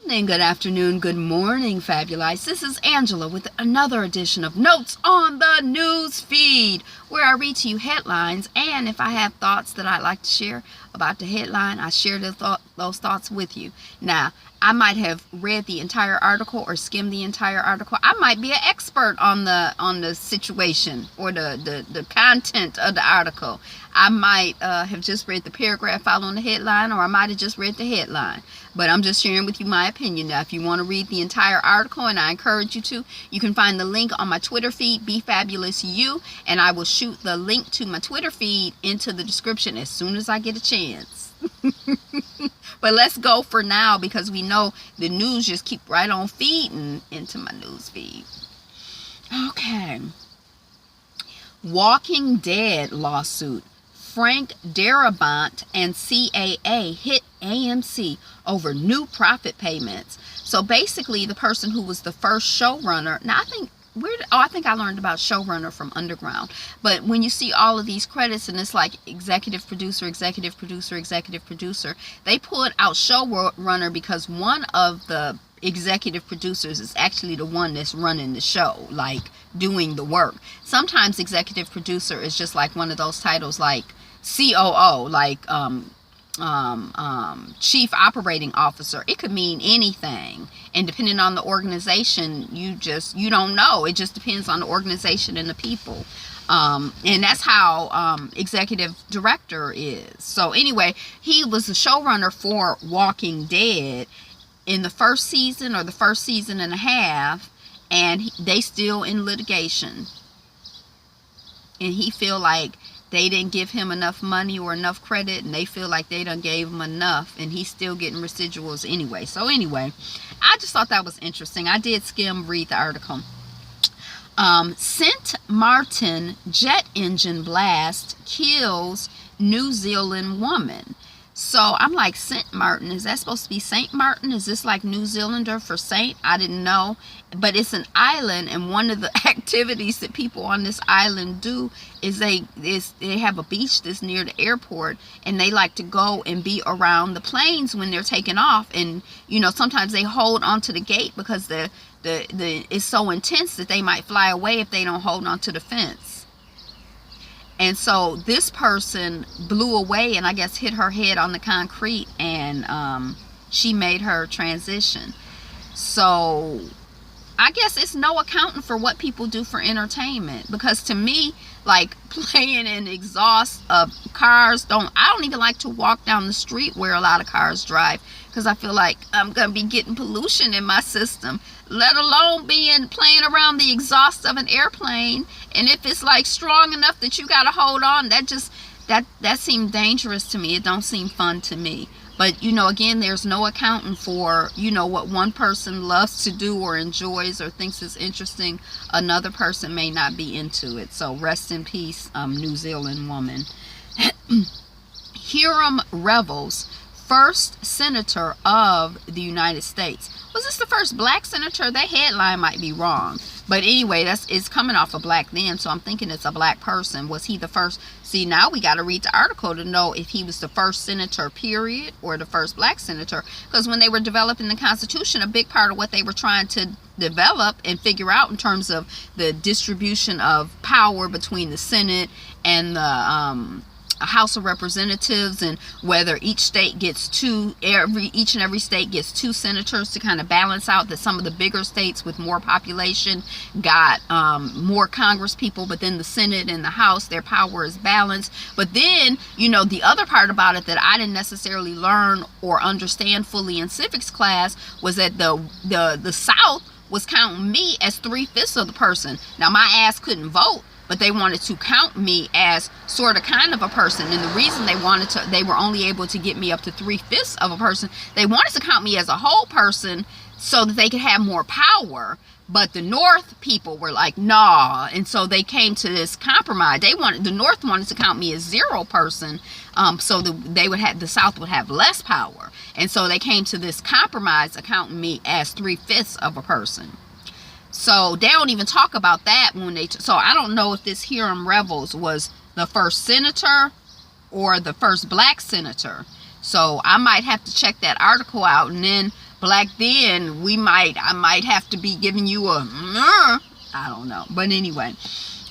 evening, good afternoon, good morning, Fabulites. This is Angela with another edition of Notes on the News Feed, where I read to you headlines, and if I have thoughts that I'd like to share about the headline, I share those thoughts with you. Now, I might have read the entire article or skimmed the entire article. I might be an expert on the situation or the content of the article. I might have just read the paragraph following the headline, or I might have just read the headline. But I'm just sharing with you my opinion. Now, if you want to read the entire article, and I encourage you to, you can find the link on my Twitter feed, BeFabulousYou, and I will shoot the link to my Twitter feed into the description as soon as I get a chance. But let's go for now, because we know the news just keep right on feeding into my news feed. Okay. Walking Dead lawsuit. Frank Darabont and CAA hit AMC over new profit payments. So basically, the person who was the first showrunner, now I think I learned about showrunner from Underground. But when you see all of these credits and it's like executive producer, executive producer, executive producer, they put out showrunner because one of the executive producers is actually the one that's running the show, like doing the work. Sometimes executive producer is just like one of those titles like COO, like chief operating officer. It could mean anything, and depending on the organization, you don't know. It just depends on the organization and the people. And that's how executive director is. So anyway, he was the showrunner for Walking Dead in the first season or the first season and a half, and they still in litigation, and he feel like they didn't give him enough money or enough credit, and they feel like they done gave him enough, and he's still getting residuals anyway. So anyway, I just thought that was interesting. I did read the article. St. Martin jet engine blast kills New Zealand woman. So I'm like, St. Martin, is that supposed to be Saint Martin? Is this like New Zealander for saint? I didn't know. But it's an island, and one of the activities that people on this island do is they have a beach that's near the airport, and they like to go and be around the planes when they're taking off. And you know, sometimes they hold onto the gate because the it's so intense that they might fly away if they don't hold onto the fence. And so this person blew away and I guess hit her head on the concrete, and she made her transition. So I guess it's no accounting for what people do for entertainment, because to me, like playing in exhaust of cars, I don't even like to walk down the street where a lot of cars drive, because I feel like I'm gonna be getting pollution in my system, let alone playing around the exhaust of an airplane. And if it's like strong enough that you gotta hold on, that seemed dangerous to me. It don't seem fun to me. But you know, again, there's no accounting for, you know, what one person loves to do or enjoys or thinks is interesting. Another person may not be into it. So rest in peace, New Zealand woman. Hiram Revels, first senator of the United States. Was this the first black senator? That headline might be wrong. But anyway, it's coming off of black then, so I'm thinking it's a black person. Was he the first? See, now we got to read the article to know if he was the first senator, period, or the first black senator. Because when they were developing the Constitution, a big part of what they were trying to develop and figure out in terms of the distribution of power between the Senate and the House of Representatives, and whether each state gets each and every state gets 2 senators to kind of balance out that some of the bigger states with more population got more Congress people, but then the Senate and the House, their power is balanced. But then, you know, the other part about it that I didn't necessarily learn or understand fully in civics class was that the South was counting me as 3/5 of the person. Now, my ass couldn't vote, but they wanted to count me as sort of kind of a person. And the reason they were only able to get me up to 3/5 of a person, they wanted to count me as a whole person so that they could have more power. But the North people were like, nah. And so they came to this compromise. The North wanted to count me as 0 person, so the South would have less power. And so they came to this compromise of counting me as 3/5 of a person. So they don't even talk about that so I don't know if this Hiram Revels was the first senator or the first black senator. So I might have to check that article out, and then Black then, I might have to be giving you a, I don't know. But anyway,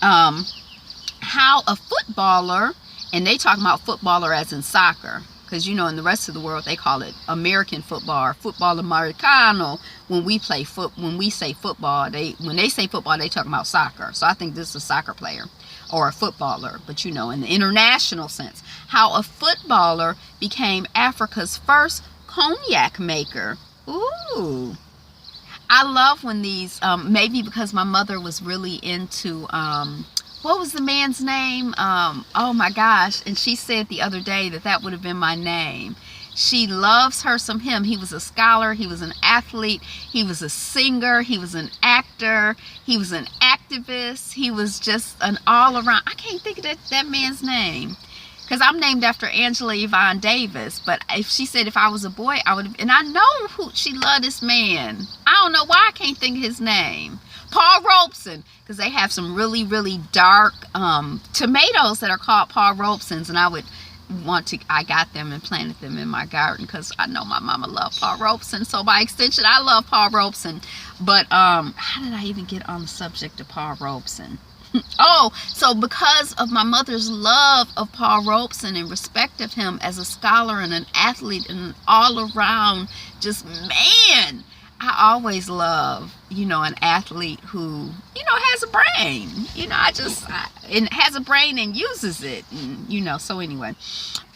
how a footballer, and they talking about footballer as in soccer, because you know in the rest of the world they call it American football, or football americano. When we say football, when they say football, they talking about soccer. So I think this is a soccer player or a footballer, but you know, in the international sense, how a footballer became Africa's first cognac maker. Ooh, I love when these, maybe because my mother was really into, what was the man's name? Oh my gosh. And she said the other day that would have been my name. She loves her some him. He was a scholar. He was an athlete. He was a singer. He was an actor. He was an activist. He was just an all around. I can't think of that man's name, because I'm named after Angela Yvonne Davis. But if she said if I was a boy, I would have. And I know who she loved, this man. I don't know why I can't think of his name. Paul Robeson, because they have some really, really dark tomatoes that are called Paul Robesons, and I got them and planted them in my garden because I know my mama loved Paul Robeson, so by extension I love Paul Robeson. But how did I even get on the subject of Paul Robeson? Oh, so because of my mother's love of Paul Robeson and respect of him as a scholar and an athlete and an all-around just man, I always love, you know, an athlete who, you know, has a brain. You know, and has a brain and uses it. And, you know, so anyway.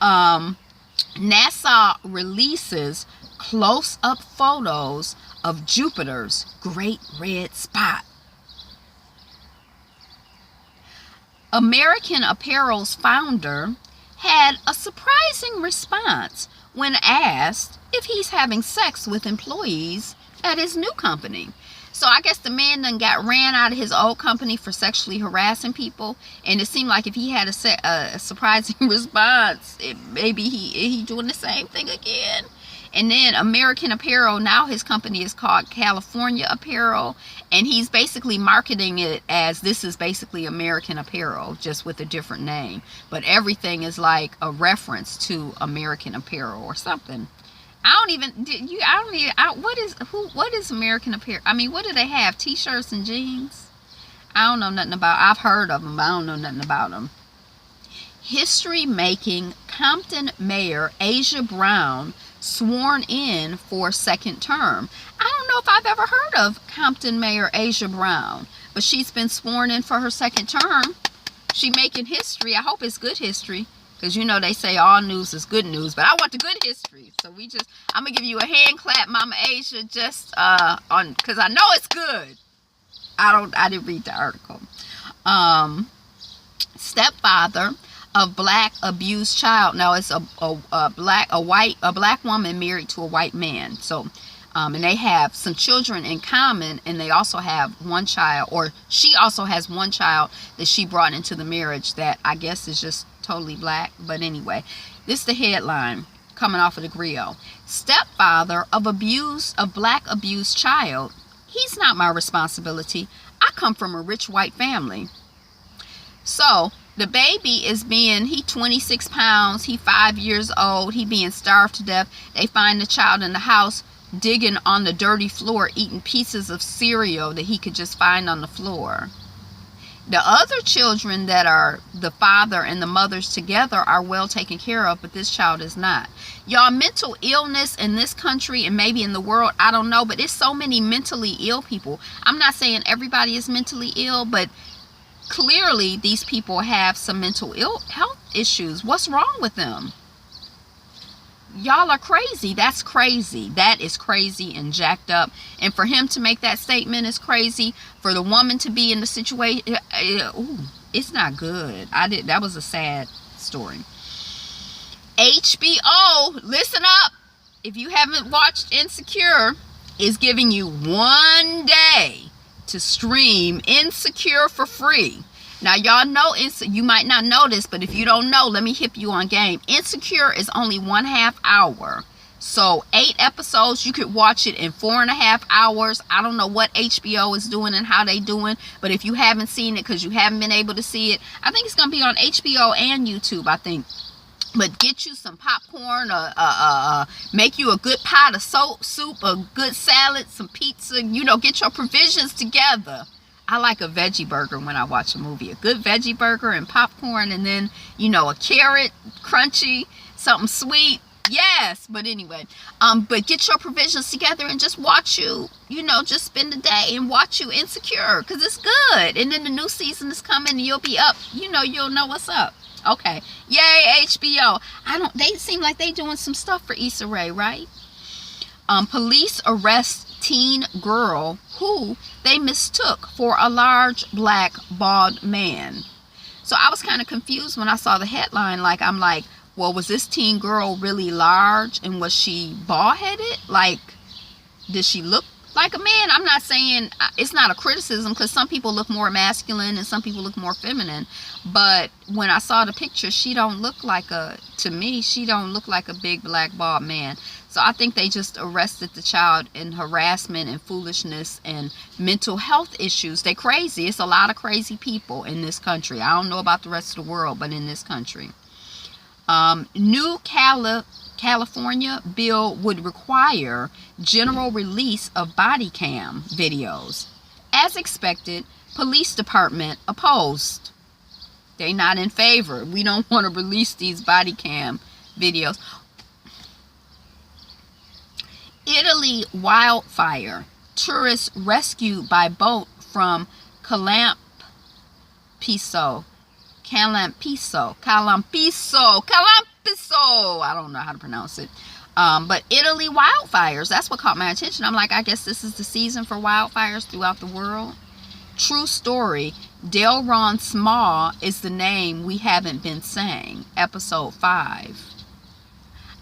NASA releases close-up photos of Jupiter's Great Red Spot. American Apparel's founder had a surprising response when asked if he's having sex with employees at his new company. So I guess the man done got ran out of his old company for sexually harassing people, and it seemed like if he had a surprising response, maybe he doing the same thing again. And then American Apparel, now his company is called California Apparel, and he's basically marketing it as this is basically American Apparel, just with a different name. But everything is like a reference to American Apparel or something. What is American Apparel? I mean, what do they have? T-shirts and jeans? I don't know nothing about. I've heard of them, but I don't know nothing about them. History-making Compton Mayor Asia Brown sworn in for second term. I don't know if I've ever heard of Compton Mayor Asia Brown, but she's been sworn in for her second term. She making history. I hope it's good history. Because, you know, they say all news is good news. But I want the good history. So I'm going to give you a hand clap, Mama Asia, just because I know it's good. I didn't read the article. Stepfather of black abused child. Now, it's a black woman married to a white man. So, and they have some children in common, and they also have one child, or she also has one child that she brought into the marriage that I guess is just totally black. But anyway, this is the headline coming off of the Griot. Stepfather of black abused child. He's not my responsibility. I come from a rich white family. So the baby is he 26 pounds. He 5 years old. He being starved to death. They find the child in the house digging on the dirty floor, eating pieces of cereal that he could just find on the floor. The other children that are the father and the mothers together are well taken care of, but this child is not. Y'all, mental illness in this country and maybe in the world, I don't know, but it's so many mentally ill people. I'm not saying everybody is mentally ill, but clearly these people have some mental health issues. What's wrong with them? Y'all are crazy. That's crazy. That is crazy and jacked up. And for him to make that statement is crazy. For the woman to be in the situation, it's not good. That was a sad story. HBO, listen up. If you haven't watched Insecure, is giving you 1 day to stream Insecure for free. Now, y'all know, you might not know this, but if you don't know, let me hip you on game. Insecure is only 1/2 hour. So 8 episodes, you could watch it in 4.5 hours. I don't know what HBO is doing and how they doing, but if you haven't seen it because you haven't been able to see it, I think it's going to be on HBO and YouTube, I think. But get you some popcorn, make you a good pot of soup, a good salad, some pizza, you know, get your provisions together. I like a veggie burger when I watch a movie. A good veggie burger and popcorn, and then, you know, a carrot, crunchy, something sweet. Yes, but anyway, but get your provisions together and just watch you, you know, just spend the day and watch you Insecure, because it's good. And then the new season is coming and you'll be up, you know, you'll know what's up. Okay, yay HBO. They seem like they doing some stuff for Issa Rae, right? Police arrest teen girl who they mistook for a large black bald man. So I was kind of confused when I saw the headline. Like, I'm like, well, was this teen girl really large, and was she bald-headed? Like, did she look like a man? I'm not saying, it's not a criticism, because some people look more masculine and some people look more feminine. But when I saw the picture, she don't look like to me, she don't look like a big black bald man. So I think they just arrested the child in harassment and foolishness and mental health issues. They crazy. It's a lot of crazy people in this country. I don't know about the rest of the world, but in this country. New California bill would require general release of body cam videos. As expected, police department opposed. They not in favor. We don't want to release these body cam videos. Italy wildfire. Tourists rescued by boat from Calampiso. I don't know how to pronounce it. But Italy wildfires, that's what caught my attention. I'm like, I guess this is the season for wildfires throughout the world. True story. Delron Small is the name we haven't been saying. Episode 5.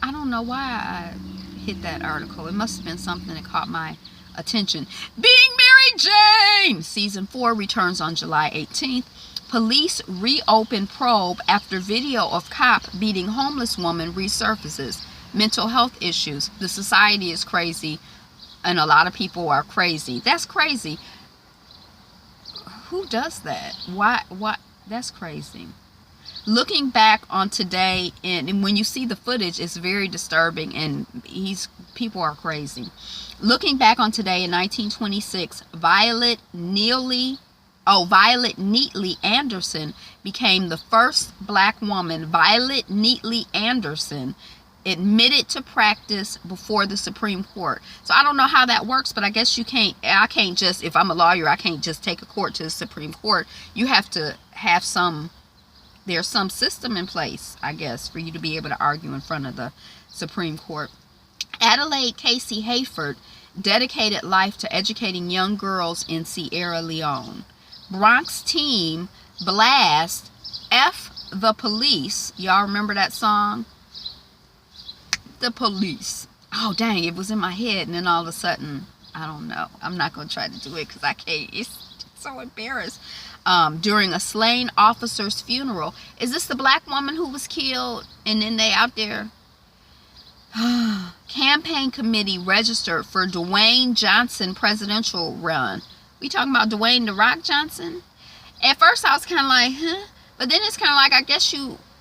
I don't know why I hit that article. It must have been something that caught my attention. Being Mary Jane! Season 4 returns on July 18th. Police reopen probe after video of cop beating homeless woman resurfaces. Mental health issues. The society is crazy, and a lot of people are crazy. That's crazy. Who does that? Why? That's crazy. Looking back on today, and when you see the footage, it's very disturbing, and people are crazy. Looking back on today in 1926, Violet Neely Anderson became the first black woman. Violet Neely Anderson admitted to practice before the Supreme Court. So I don't know how that works, but I guess I can't just, if I'm a lawyer, I can't just take a court to the Supreme Court. You have to have there's some system in place, I guess, for you to be able to argue in front of the Supreme Court. Adelaide Casey Hayford dedicated life to educating young girls in Sierra Leone. Bronx team blast F the Police. Y'all remember that song? The Police. Oh, dang, it was in my head, and then all of a sudden, I don't know. I'm not going to try to do it because I can't. It's so embarrassed. During a slain officer's funeral. Is this the black woman who was killed and then they out there? Campaign committee registered for Dwayne Johnson presidential run. We talking about Dwayne "The Rock" Johnson? At first I was kind of like, huh? But then it's kind of like, I guess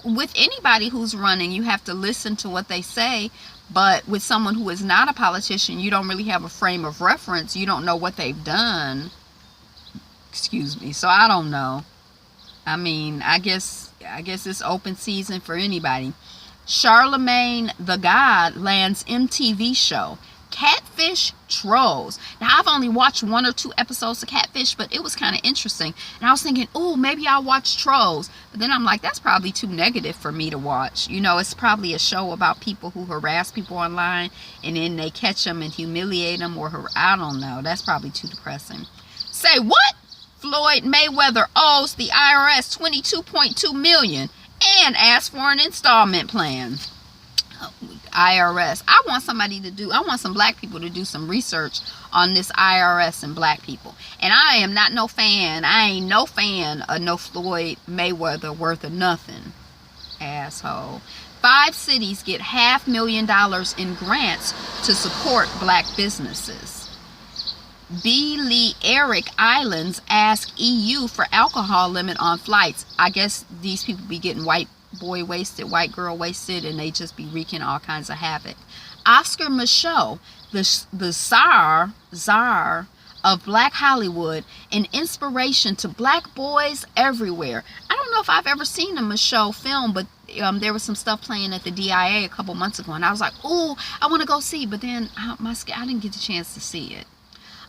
with anybody who's running, you have to listen to what they say. But with someone who is not a politician, you don't really have a frame of reference. You don't know what they've done. Excuse me. So I don't know. I mean, I guess it's open season for anybody. Charlemagne the God lands MTV show. Catfish Trolls. Now, I've only watched 1 or 2 episodes of Catfish, but it was kind of interesting. And I was thinking, oh, maybe I'll watch Trolls. But then I'm like, that's probably too negative for me to watch. You know, it's probably a show about people who harass people online, and then they catch them and humiliate them, or I don't know. That's probably too depressing. Say what? Floyd Mayweather owes the IRS $22.2 million and asks for an installment plan. IRS. I want some black people to do some research on this IRS and black people. And I am not no fan. I ain't no fan of no Floyd Mayweather worth of nothing. Asshole. 5 cities get $500,000 in grants to support black businesses. Balearic Islands ask EU for alcohol limit on flights. I guess these people be getting white boy wasted, white girl wasted, and they just be wreaking all kinds of havoc. Oscar Micheaux, the czar of Black Hollywood, an inspiration to black boys everywhere. I don't know if I've ever seen a Micheaux film, but there was some stuff playing at the DIA a couple months ago, and I was like, oh, I want to go see, but then I didn't get the chance to see it.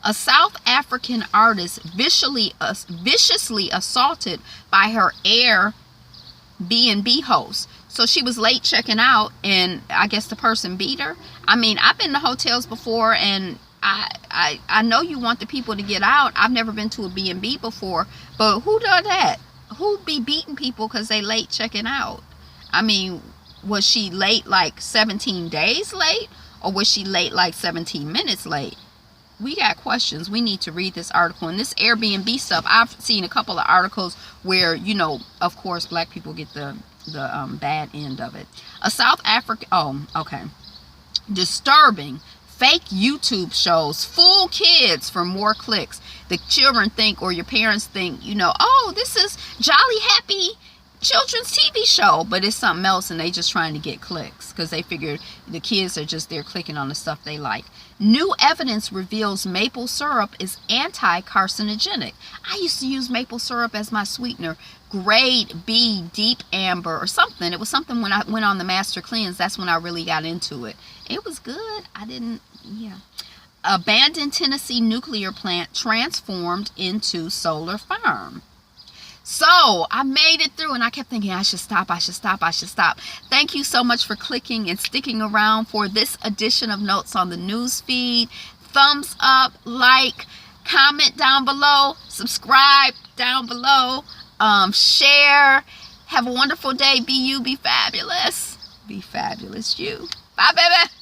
A South African artist viciously assaulted by her AirBNB host. So she was late checking out, and I guess the person beat her. I mean, I've been to hotels before, and I know you want the people to get out. I've never been to a B&B before, but who does that? Who be beating people because they late checking out? I mean, was she late like 17 days late, or was she late like 17 minutes late? We got questions. We need to read this article. And this Airbnb stuff, I've seen a couple of articles where, you know, of course, black people get the bad end of it. A South African, disturbing fake YouTube shows fool kids for more clicks. The children think, or your parents think, you know, oh, this is jolly happy children's TV show, but it's something else, and they just trying to get clicks because they figure the kids are just there clicking on the stuff they like. New evidence reveals maple syrup is anti-carcinogenic. I used to use maple syrup as my sweetener. Grade B deep amber or something. It was something when I went on the master cleanse. That's when I really got into it. It was good. Abandoned Tennessee nuclear plant transformed into solar farm. So I made it through, and I kept thinking I should stop. Thank you so much for clicking and sticking around for this edition of Notes on the Newsfeed. Thumbs up, like, comment down below, subscribe down below, share. Have a wonderful day. Be you, be fabulous. Be fabulous, you. Bye, baby.